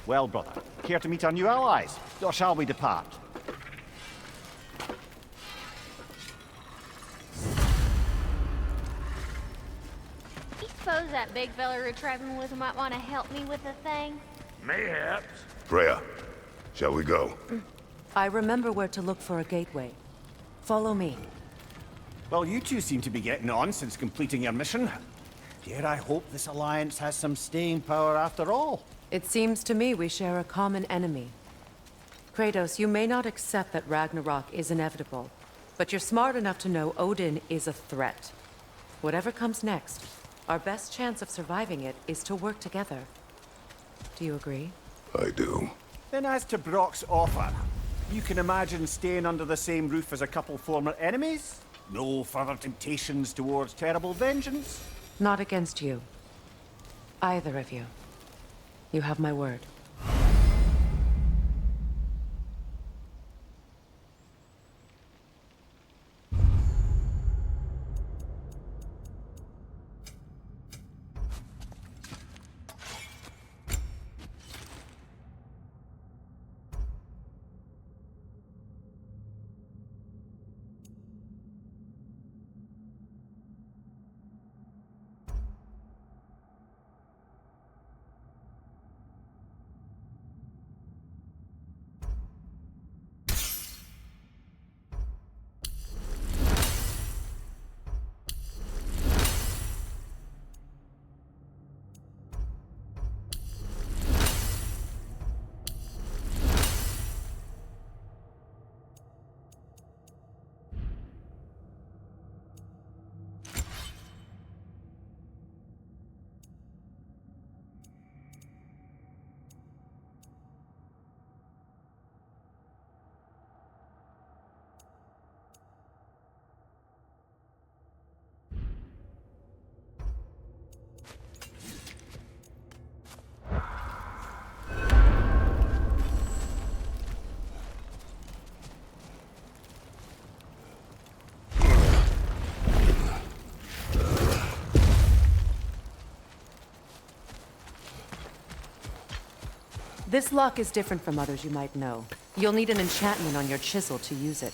Well, brother, care to meet our new allies? Or shall we depart? You suppose that big fella we're traveling with might want to help me with the thing? Mayhaps. Freya, shall we go? I remember where to look for a gateway. Follow me. Well, you two seem to be getting on since completing your mission. Dare I hope this alliance has some staying power after all? It seems to me we share a common enemy. Kratos, you may not accept that Ragnarok is inevitable, but you're smart enough to know Odin is a threat. Whatever comes next, our best chance of surviving it is to work together. Do you agree? I do. Then as to Brok's offer, you can imagine staying under the same roof as a couple former enemies? No further temptations towards terrible vengeance? Not against you. Either of you. You have my word. This lock is different from others you might know. You'll need an enchantment on your chisel to use it.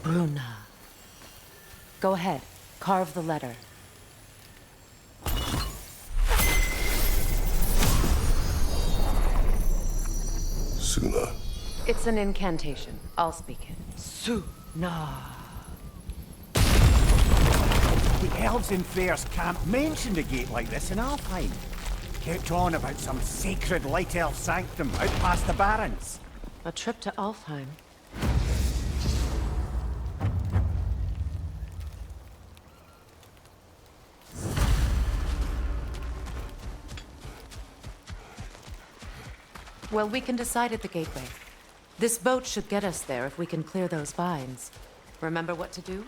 Bruna. Go ahead. Carve the letter. Suna. It's an incantation. I'll speak it. Suna. The elves in Freyr's camp mentioned a gate like this in Alfheim. Kept on about some sacred light elf sanctum out past the Barrens. A trip to Alfheim. Well, we can decide at the gateway. This boat should get us there if we can clear those vines. Remember what to do?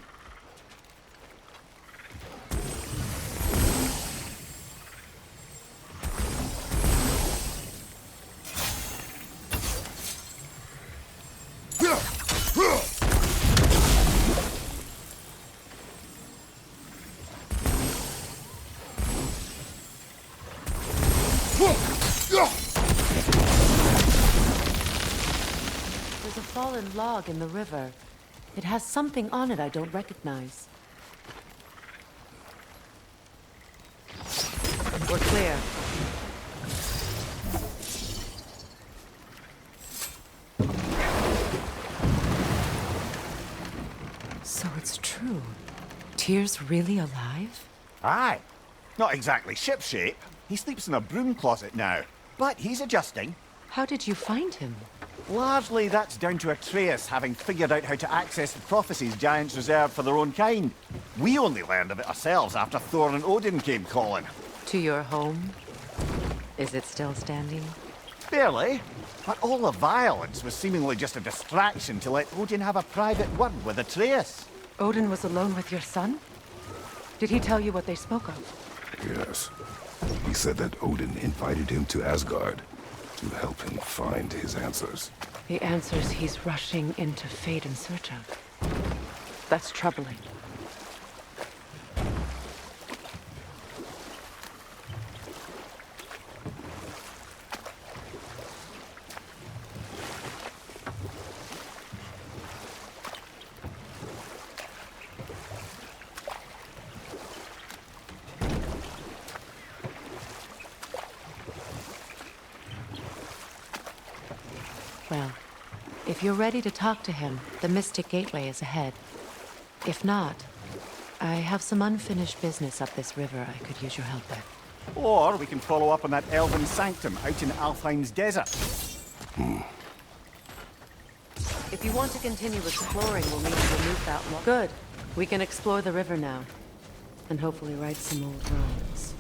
There's a fallen log in the river. It has something on it I don't recognize. We're clear. So it's true. Tyr's really alive? Aye. Not exactly shipshape. He sleeps in a broom closet now. But he's adjusting. How did you find him? Largely that's down to Atreus having figured out how to access the prophecies giants reserved for their own kind. We only learned of it ourselves after Thor and Odin came calling. To your home? Is it still standing? Barely. But all the violence was seemingly just a distraction to let Odin have a private word with Atreus. Odin was alone with your son? Did he tell you what they spoke of? Yes. He said that Odin invited him to Asgard to help him find his answers. The answers he's rushing into fate in search of. That's troubling. If you're ready to talk to him, the Mystic Gateway is ahead. If not, I have some unfinished business up this river I could use your help with. Or we can follow up on that elven sanctum out in Alfheim's desert. If you want to continue exploring, we'll need to remove that wall. Good. We can explore the river now. And hopefully right some old wrongs.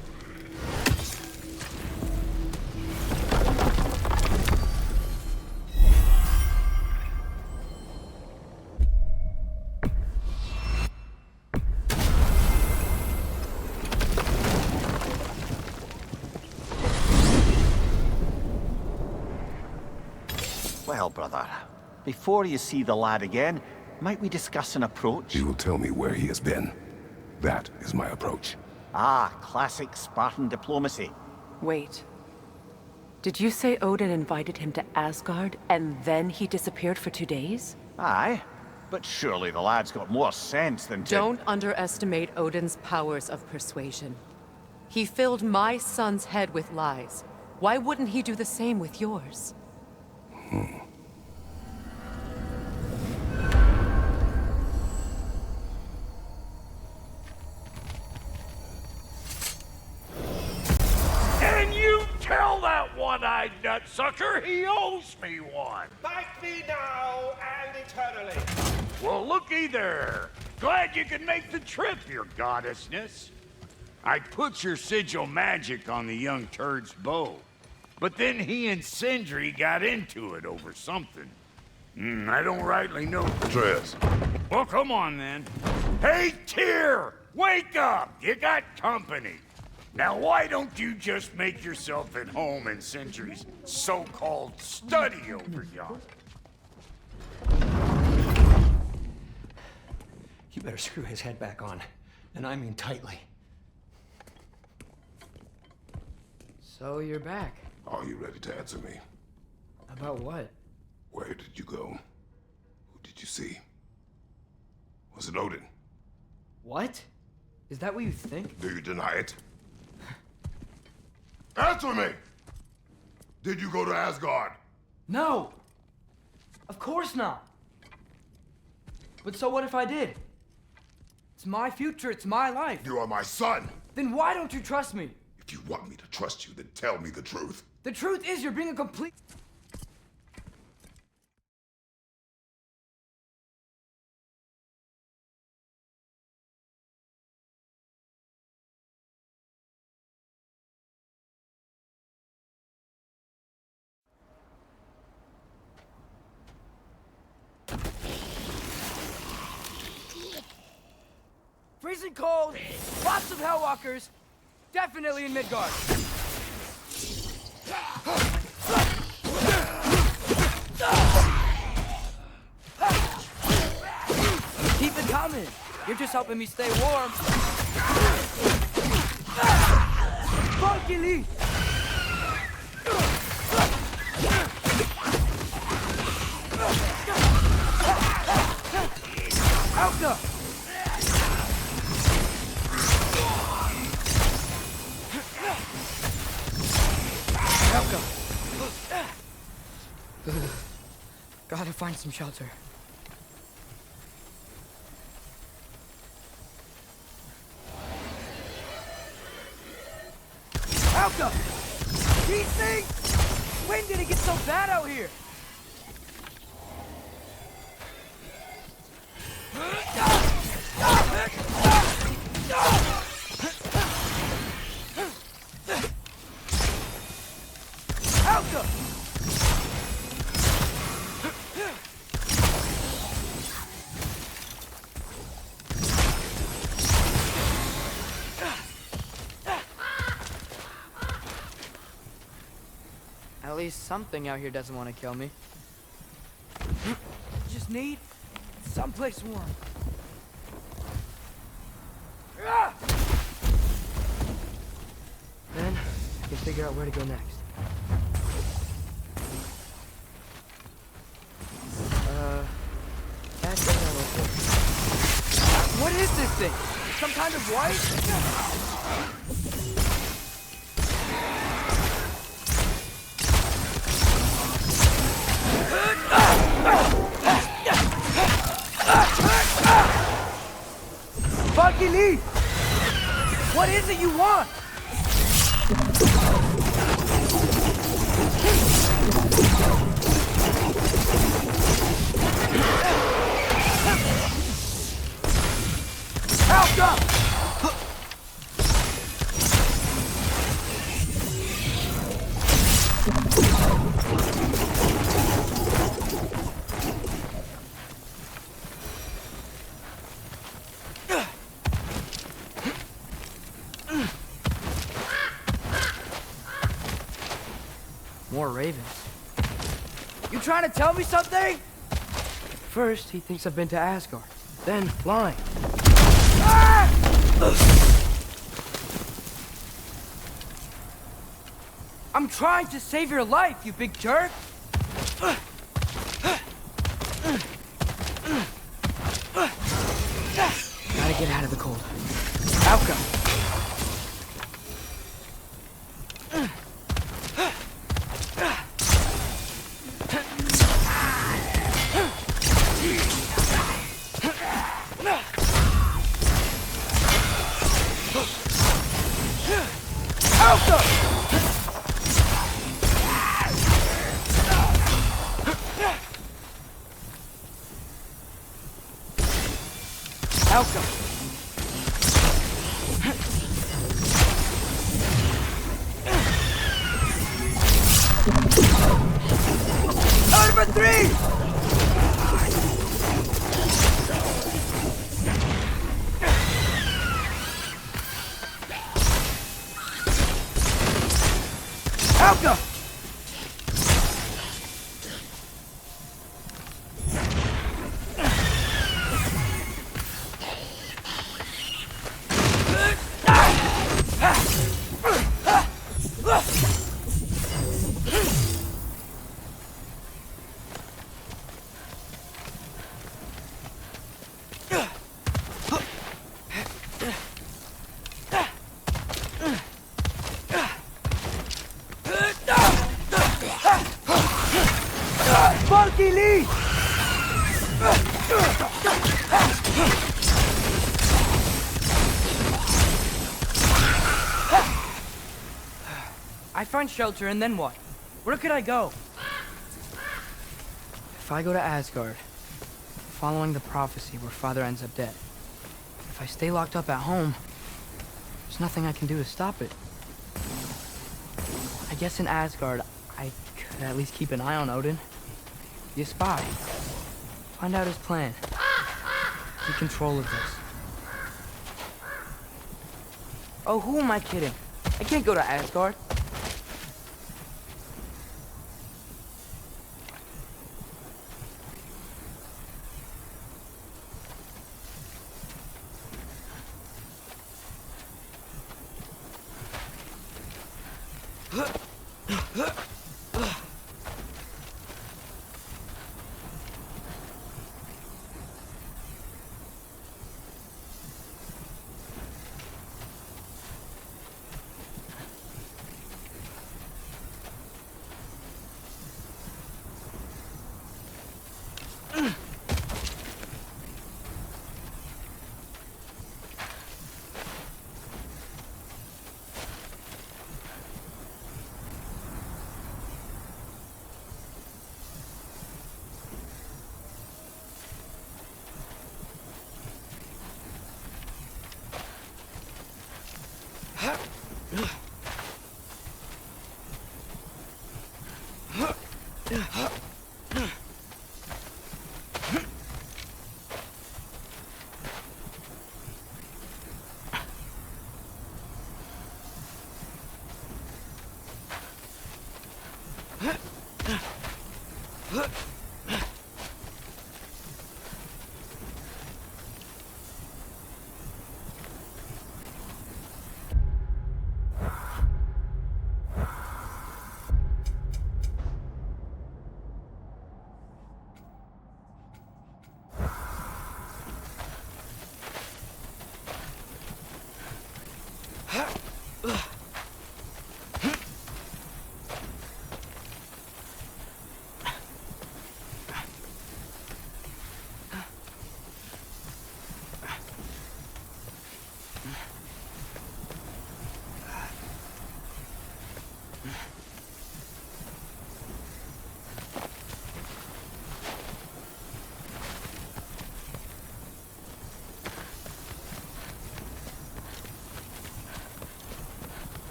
Well, brother, before you see the lad again, might we discuss an approach? He will tell me where he has been. That is my approach. Ah, classic Spartan diplomacy. Wait. Did you say Odin invited him to Asgard, and then he disappeared for 2 days? Aye, but surely the lad's got more sense than to... Don't underestimate Odin's powers of persuasion. He filled my son's head with lies. Why wouldn't he do the same with yours? And you tell that one-eyed nutsucker he owes me one. Thank thee now and eternally. Well, looky there. Glad you can make the trip, your goddessness. I put your sigil magic on the young turd's bow. But then he and Sindri got into it over something. I don't rightly know. Tres. Well, come on then. Hey, Tyr! Wake up! You got company. Now, why don't you just make yourself at home in Sindri's so-called study over yonder? You better screw his head back on. And I mean tightly. So you're back. Are you ready to answer me? About what? Where did you go? Who did you see? Was it Odin? What? Is that what you think? Do you deny it? Answer me! Did you go to Asgard? No! Of course not! But so what if I did? It's my future, it's my life. You are my son! Then why don't you trust me? If you want me to trust you, then tell me the truth. The truth is you're being a complete... Freezing cold, lots of Hellwalkers, definitely in Midgard. Keep it coming. You're just helping me stay warm. Funky Lee! Alka! Alka! Gotta find some shelter. Alka! These things! When did it get so bad out here? Alka! At least something out here doesn't want to kill me. Just need someplace warm. Then I can figure out where to go next. That doesn't look good. What is this thing? Some kind of white? Sparky Lee! What is it you want? Help up! More ravens. You trying to tell me something? First, he thinks I've been to Asgard. Then, lying. Ah! I'm trying to save your life, you big jerk! Gotta get out of the cold. Outcome. Outcome. Number 3! Outcome. Sparky Lee! I find shelter and then what? Where could I go? If I go to Asgard, following the prophecy where Father ends up dead. If I stay locked up at home, there's nothing I can do to stop it. I guess in Asgard, I could at least keep an eye on Odin. Be a spy. Find out his plan. Take control of this. Oh, who am I kidding? I can't go to Asgard.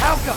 Alka!